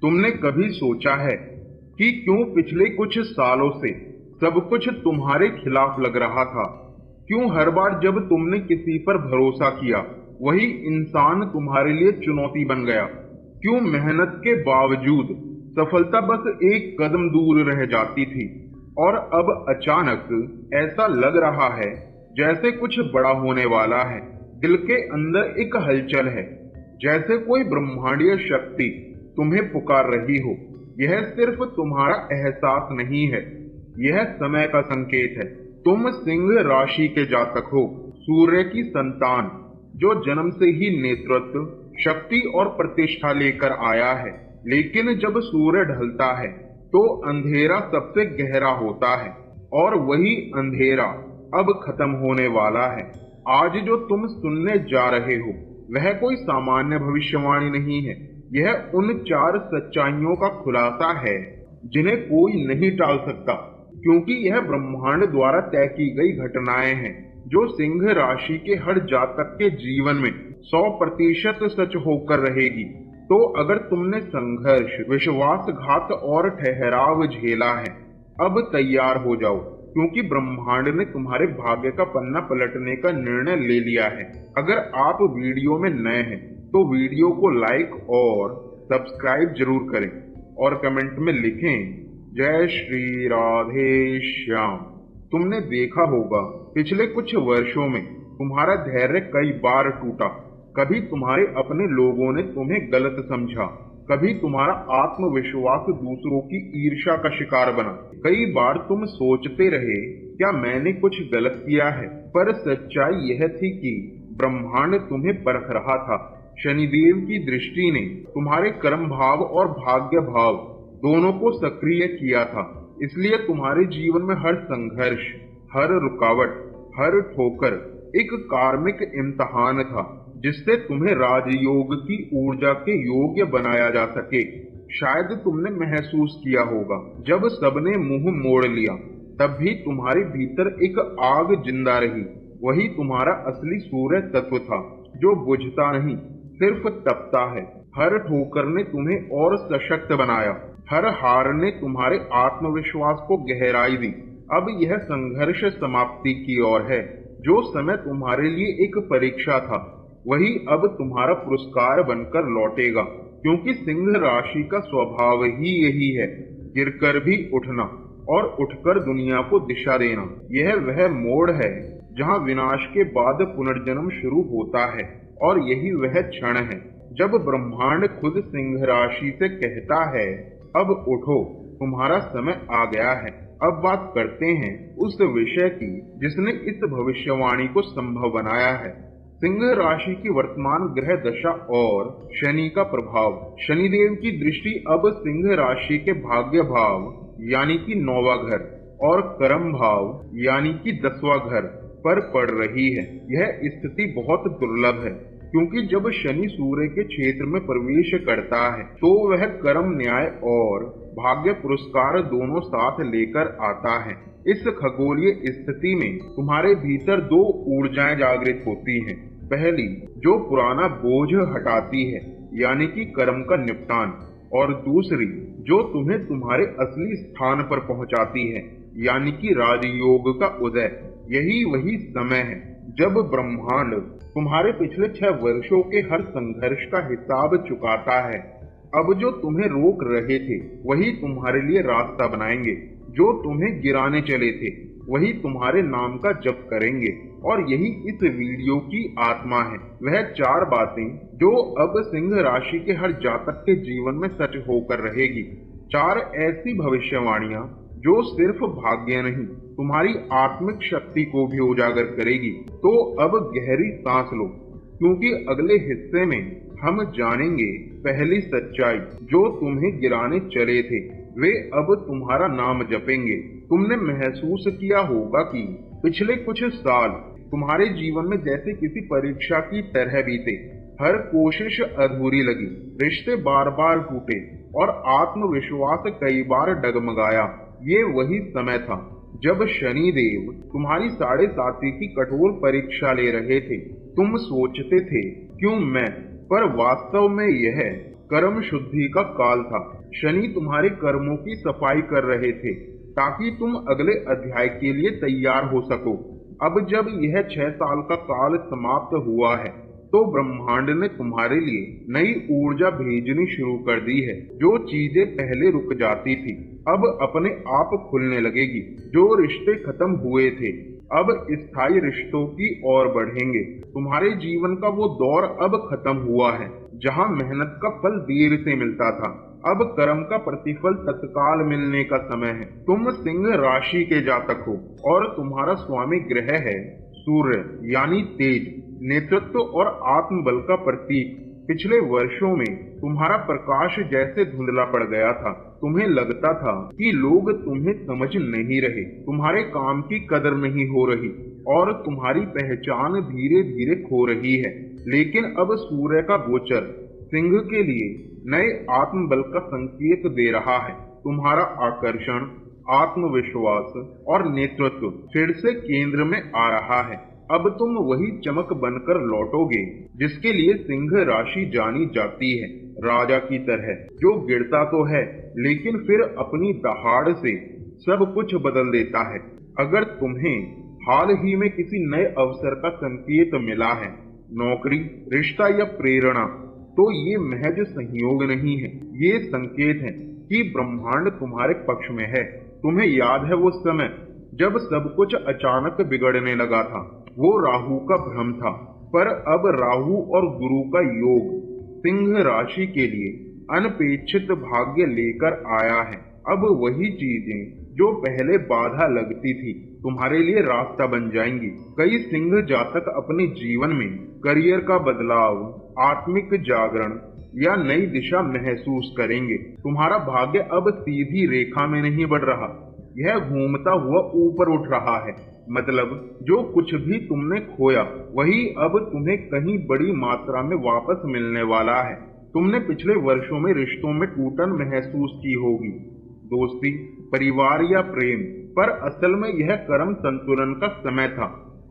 तुमने कभी सोचा है कि क्यों पिछले कुछ सालों से सब कुछ तुम्हारे खिलाफ लग रहा था? क्यों हर बार जब तुमने किसी पर भरोसा किया वही इंसान तुम्हारे लिए चुनौती बन गया? क्यों मेहनत के बावजूद सफलता बस एक कदम दूर रह जाती थी और अब अचानक ऐसा लग रहा है जैसे कुछ बड़ा होने वाला है? दिल के अंदर एक हलचल है, जैसे कोई ब्रह्मांडीय शक्ति तुम्हें पुकार रही हो। यह सिर्फ तुम्हारा एहसास नहीं है, यह समय का संकेत है। तुम सिंह राशि के जातक हो, सूर्य की संतान, जो जन्म से ही नेतृत्व, शक्ति और प्रतिष्ठा लेकर आया है। लेकिन जब सूर्य ढलता है तो अंधेरा सबसे गहरा होता है और वही अंधेरा अब खत्म होने वाला है। आज जो तुम सुनने जा रहे हो वह कोई सामान्य भविष्यवाणी नहीं है, यह उन 4 सच्चाइयों का खुलासा है जिन्हें कोई नहीं टाल सकता, क्योंकि यह ब्रह्मांड द्वारा तय की गई घटनाएं हैं जो सिंह राशि के हर जातक के जीवन में 100% सच होकर रहेगी। तो अगर तुमने संघर्ष, विश्वासघात और ठहराव झेला है, अब तैयार हो जाओ, क्योंकि ब्रह्मांड ने तुम्हारे भाग्य का पन्ना पलटने का निर्णय ले लिया है। अगर आप वीडियो में नए हैं तो वीडियो को लाइक और सब्सक्राइब जरूर करें और कमेंट में लिखें जय श्री राधे श्याम। तुमने देखा होगा पिछले कुछ वर्षों में तुम्हारा धैर्य कई बार टूटा। कभी तुम्हारे अपने लोगों ने तुम्हें गलत समझा, कभी तुम्हारा आत्मविश्वास दूसरों की ईर्ष्या का शिकार बना। कई बार तुम सोचते रहे क्या मैंने कुछ गलत किया है, पर सच्चाई यह थी कि ब्रह्मांड तुम्हें परख रहा था। शनिदेव की दृष्टि ने तुम्हारे कर्म भाव और भाग्य भाव दोनों को सक्रिय किया था, इसलिए तुम्हारे जीवन में हर संघर्ष, हर रुकावट, हर ठोकर एक कार्मिक इम्तिहान था, जिससे तुम्हें राजयोग की ऊर्जा के योग्य बनाया जा सके। शायद तुमने महसूस किया होगा जब सबने मुंह मोड़ लिया तब भी तुम्हारे भीतर एक आग जिंदा रही। वही तुम्हारा असली सूर्य तत्व था जो बुझता नहीं, सिर्फ तपता है। हर ठोकर ने तुम्हें और सशक्त बनाया, हर हार ने तुम्हारे आत्मविश्वास को गहराई दी। अब यह संघर्ष समाप्ति की ओर है। जो समय तुम्हारे लिए एक परीक्षा था वही अब तुम्हारा पुरस्कार बनकर लौटेगा, क्योंकि सिंह राशि का स्वभाव ही यही है, गिरकर भी उठना और उठकर दुनिया को दिशा देना। यह वह मोड़ है जहां विनाश के बाद पुनर्जन्म शुरू होता है, और यही वह क्षण है जब ब्रह्मांड खुद सिंह राशि से कहता है अब उठो, तुम्हारा समय आ गया है। अब बात करते हैं उस विषय की जिसने इस भविष्यवाणी को संभव बनाया है, सिंह राशि की वर्तमान ग्रह दशा और शनि का प्रभाव। शनिदेव की दृष्टि अब सिंह राशि के भाग्य भाव यानी कि 9वां घर और कर्म भाव यानी कि 10वां घर पर पड़ रही है। यह स्थिति बहुत दुर्लभ है, क्योंकि जब शनि सूर्य के क्षेत्र में प्रवेश करता है तो वह कर्म, न्याय और भाग्य पुरस्कार दोनों साथ लेकर आता है। इस खगोलीय स्थिति में तुम्हारे भीतर 2 ऊर्जाएं जागृत होती हैं। पहली जो पुराना बोझ हटाती है यानी कि कर्म का निपटान, और दूसरी जो तुम्हें तुम्हारे असली स्थान पर पहुंचाती है यानी कि राजयोग का उदय। यही वही समय है जब ब्रह्मांड तुम्हारे पिछले 6 वर्षों के हर संघर्ष का हिसाब चुकाता है। अब जो तुम्हें रोक रहे थे वही तुम्हारे लिए रास्ता बनाएंगे, जो तुम्हें गिराने चले थे वही तुम्हारे नाम का जप करेंगे। और यही इस वीडियो की आत्मा है, वह 4 बातें जो अब सिंह राशि के हर जातक के जीवन में सच होकर रहेगी। 4 ऐसी भविष्यवाणियां जो सिर्फ भाग्य नहीं, तुम्हारी आत्मिक शक्ति को भी उजागर करेगी। तो अब गहरी सांस लो, क्योंकि अगले हिस्से में हम जानेंगे पहली सच्चाई। जो तुम्हें गिराने चले थे वे अब तुम्हारा नाम जपेंगे। तुमने महसूस किया होगा कि पिछले कुछ साल तुम्हारे जीवन में जैसे किसी परीक्षा की तरह बीते। हर कोशिश अधूरी लगी, रिश्ते बार बार टूटे और आत्मविश्वास कई बार डगमगाया। ये वही समय था जब शनि देव तुम्हारी 7.5 की कठोर परीक्षा ले रहे थे। तुम सोचते थे क्यों मैं, पर वास्तव में यह कर्म शुद्धि का काल था। शनि तुम्हारे कर्मों की सफाई कर रहे थे ताकि तुम अगले अध्याय के लिए तैयार हो सको। अब जब यह 6 साल का काल समाप्त हुआ है तो ब्रह्मांड ने तुम्हारे लिए नई ऊर्जा भेजनी शुरू कर दी है। जो चीजें पहले रुक जाती थी अब अपने आप खुलने लगेगी। जो रिश्ते खत्म हुए थे अब स्थायी रिश्तों की ओर बढ़ेंगे। तुम्हारे जीवन का वो दौर अब खत्म हुआ है जहाँ मेहनत का फल देर से मिलता था। अब कर्म का प्रतिफल तत्काल मिलने का समय है। तुम सिंह राशि के जातक हो और तुम्हारा स्वामी ग्रह है सूर्य यानी तेज, नेतृत्व और आत्मबल का प्रतीक। पिछले वर्षों में तुम्हारा प्रकाश जैसे धुंधला पड़ गया था। तुम्हें लगता था कि लोग तुम्हें समझ नहीं रहे, तुम्हारे काम की कदर नहीं हो रही और तुम्हारी पहचान धीरे धीरे खो रही है। लेकिन अब सूर्य का गोचर सिंह के लिए नए आत्मबल का संकेत दे रहा है। तुम्हारा आकर्षण, आत्मविश्वास और नेतृत्व फिर से केंद्र में आ रहा है। अब तुम वही चमक बनकर लौटोगे जिसके लिए सिंह राशि जानी जाती है, राजा की तरह जो गिरता तो है लेकिन फिर अपनी दहाड़ से सब कुछ बदल देता है। अगर तुम्हें हाल ही में किसी नए अवसर का संकेत मिला है, नौकरी, रिश्ता या प्रेरणा, तो ये महज संयोग नहीं है, ये संकेत है कि ब्रह्मांड तुम्हारे पक्ष में है। तुम्हें याद है वो समय जब सब कुछ अचानक बिगड़ने लगा था? वो राहु का भ्रम था, पर अब राहु और गुरु का योग सिंह राशि के लिए अनपेक्षित भाग्य लेकर आया है। अब वही चीजें जो पहले बाधा लगती थी तुम्हारे लिए रास्ता बन जाएंगी। कई सिंह जातक अपने जीवन में करियर का बदलाव, आत्मिक जागरण या नई दिशा महसूस करेंगे। तुम्हारा भाग्य अब सीधी रेखा में नहीं बढ़ रहा, यह घूमता हुआ ऊपर उठ रहा है। मतलब जो कुछ भी तुमने खोया वही अब तुम्हें कहीं बड़ी मात्रा में वापस मिलने वाला है। तुमने पिछले वर्षों में रिश्तों में टूटन महसूस की होगी, दोस्ती, परिवार या प्रेम, पर असल में यह कर्म संतुलन का समय था।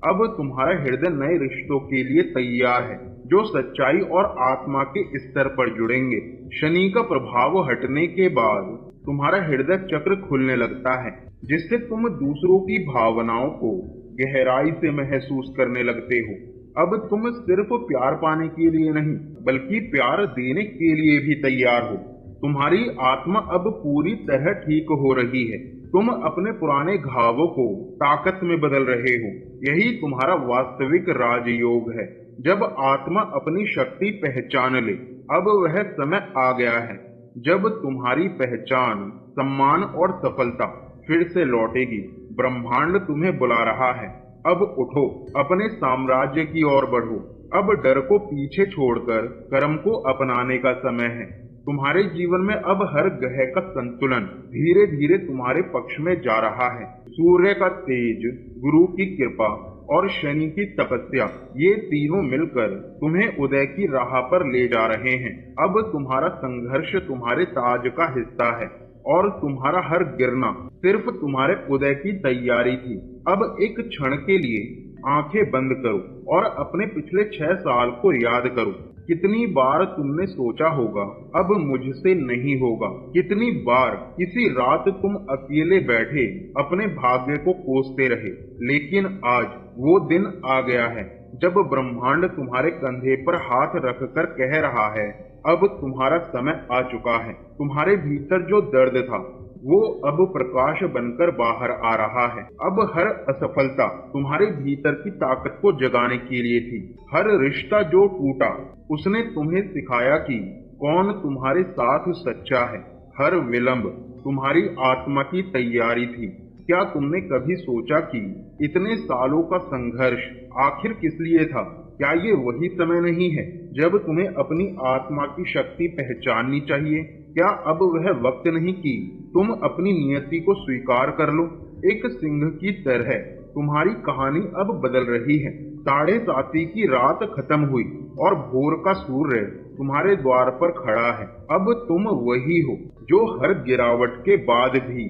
अब तुम्हारा हृदय नए रिश्तों के लिए तैयार है जो सच्चाई और आत्मा के स्तर पर जुड़ेंगे। शनि का प्रभाव हटने के बाद तुम्हारा हृदय चक्र खुलने लगता है जिससे तुम दूसरों की भावनाओं को गहराई से महसूस करने लगते हो। अब तुम सिर्फ प्यार पाने के लिए नहीं बल्कि प्यार देने के लिए भी तैयार हो। तुम्हारी आत्मा अब पूरी तरह ठीक हो रही है। तुम अपने पुराने घावों को ताकत में बदल रहे हो। यही तुम्हारा वास्तविक राजयोग है। जब आत्मा अपनी शक्ति पहचान ले, अब वह समय आ गया है जब तुम्हारी पहचान, सम्मान और सफलता फिर से लौटेगी। ब्रह्मांड तुम्हें बुला रहा है, अब उठो, अपने साम्राज्य की ओर बढ़ो। अब डर को पीछे छोड़कर कर्म को अपनाने का समय है। तुम्हारे जीवन में अब हर ग्रह का संतुलन धीरे धीरे तुम्हारे पक्ष में जा रहा है। सूर्य का तेज, गुरु की कृपा और शनि की तपस्या, ये तीनों मिलकर तुम्हें उदय की राह पर ले जा रहे हैं। अब तुम्हारा संघर्ष तुम्हारे ताज का हिस्सा है और तुम्हारा हर गिरना सिर्फ तुम्हारे उदय की तैयारी थी। अब एक क्षण के लिए आंखें बंद करो और अपने पिछले 6 साल को याद करो। कितनी बार तुमने सोचा होगा अब मुझसे नहीं होगा। कितनी बार किसी रात तुम अकेले बैठे अपने भाग्य को कोसते रहे। लेकिन आज वो दिन आ गया है जब ब्रह्मांड तुम्हारे कंधे पर हाथ रखकर कह रहा है, अब तुम्हारा समय आ चुका है। तुम्हारे भीतर जो दर्द था वो अब प्रकाश बनकर बाहर आ रहा है। अब हर असफलता तुम्हारे भीतर की ताकत को जगाने के लिए थी। हर रिश्ता जो टूटा उसने तुम्हें सिखाया कि कौन तुम्हारे साथ सच्चा है। हर विलंब तुम्हारी आत्मा की तैयारी थी। क्या तुमने कभी सोचा कि इतने सालों का संघर्ष आखिर किस लिए था? क्या ये वही समय नहीं है जब तुम्हें अपनी आत्मा की शक्ति पहचाननी चाहिए? क्या अब वह वक्त नहीं कि तुम अपनी नियति को स्वीकार कर लो? एक सिंह की तरह तुम्हारी कहानी अब बदल रही है। 7:30 की रात खत्म हुई और भोर का सूर्य तुम्हारे द्वार पर खड़ा है। अब तुम वही हो जो हर गिरावट के बाद भी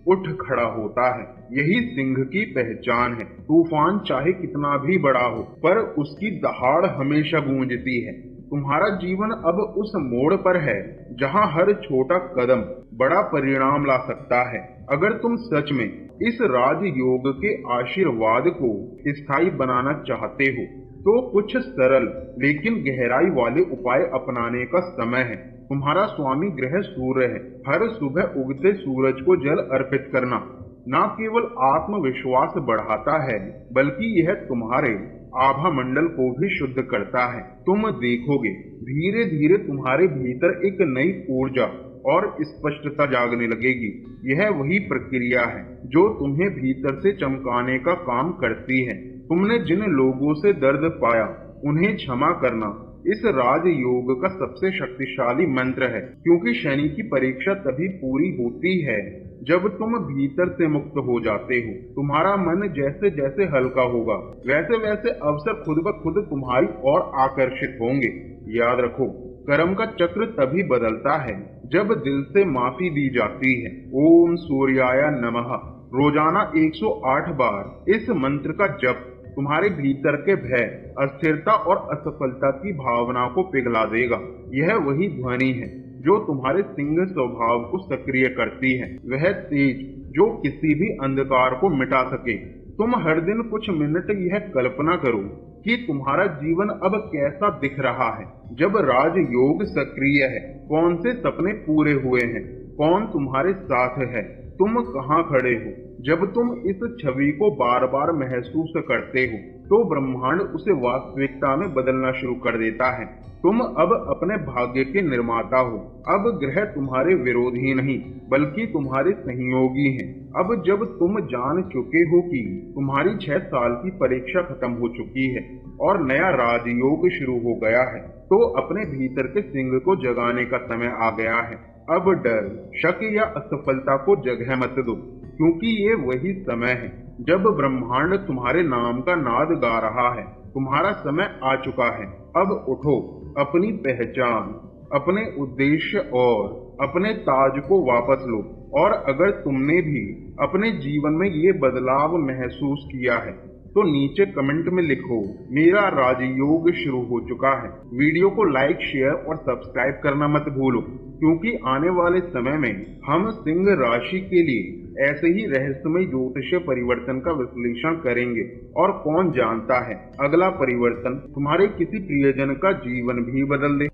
उठ खड़ा होता है। यही सिंह की पहचान है। तूफान चाहे कितना भी बड़ा हो पर उसकी दहाड़ हमेशा गूंजती है। तुम्हारा जीवन अब उस मोड़ पर है जहां हर छोटा कदम बड़ा परिणाम ला सकता है। अगर तुम सच में इस राजयोग के आशीर्वाद को स्थायी बनाना चाहते हो तो कुछ सरल लेकिन गहराई वाले उपाय अपनाने का समय है। तुम्हारा स्वामी ग्रह सूर्य है। हर सुबह उगते सूरज को जल अर्पित करना न केवल आत्मविश्वास बढ़ाता है बल्कि यह तुम्हारे आभा मंडल को भी शुद्ध करता है। तुम देखोगे धीरे धीरे तुम्हारे भीतर एक नई ऊर्जा और स्पष्टता जागने लगेगी। यह वही प्रक्रिया है जो तुम्हें भीतर से चमकाने का काम करती है। तुमने जिन लोगों से दर्द पाया उन्हें क्षमा करना इस राजयोग का सबसे शक्तिशाली मंत्र है, क्योंकि शनि की परीक्षा तभी पूरी होती है जब तुम भीतर से मुक्त हो जाते हो। तुम्हारा मन जैसे जैसे हल्का होगा वैसे वैसे अवसर खुद ब खुद तुम्हारी ओर आकर्षित होंगे। याद रखो, कर्म का चक्र तभी बदलता है जब दिल से माफी दी जाती है। ओम सूर्याय नमः रोजाना 108 बार इस मंत्र का जप तुम्हारे भीतर के भय, अस्थिरता और असफलता की भावना को पिघला देगा। यह वही ध्वनि है जो तुम्हारे सिंह स्वभाव को सक्रिय करती है, वह तेज जो किसी भी अंधकार को मिटा सके। तुम हर दिन कुछ मिनट यह कल्पना करो कि तुम्हारा जीवन अब कैसा दिख रहा है जब राजयोग सक्रिय है। कौन से सपने पूरे हुए हैं, कौन तुम्हारे साथ है, तुम कहाँ खड़े हो। जब तुम इस छवि को बार बार महसूस करते हो तो ब्रह्मांड उसे वास्तविकता में बदलना शुरू कर देता है। तुम अब अपने भाग्य के निर्माता हो। अब ग्रह तुम्हारे विरोधी नहीं बल्कि तुम्हारे सहयोगी हैं। अब जब तुम जान चुके हो कि तुम्हारी 6 साल की परीक्षा खत्म हो चुकी है और नया राजयोग शुरू हो गया है तो अपने भीतर के सिंह को जगाने का समय आ गया है। अब डर, शक या असफलता को जगह मत दो, क्योंकि ये वही समय है जब ब्रह्मांड तुम्हारे नाम का नाद गा रहा है। तुम्हारा समय आ चुका है। अब उठो, अपनी पहचान, अपने उद्देश्य और अपने ताज को वापस लो। और अगर तुमने भी अपने जीवन में ये बदलाव महसूस किया है तो नीचे कमेंट में लिखो, मेरा राजयोग शुरू हो चुका है। वीडियो को लाइक, शेयर और सब्सक्राइब करना मत भूलो, क्योंकि आने वाले समय में हम सिंह राशि के लिए ऐसे ही रहस्यमय ज्योतिषीय परिवर्तन का विश्लेषण करेंगे। और कौन जानता है, अगला परिवर्तन तुम्हारे किसी प्रियजन का जीवन भी बदल दे।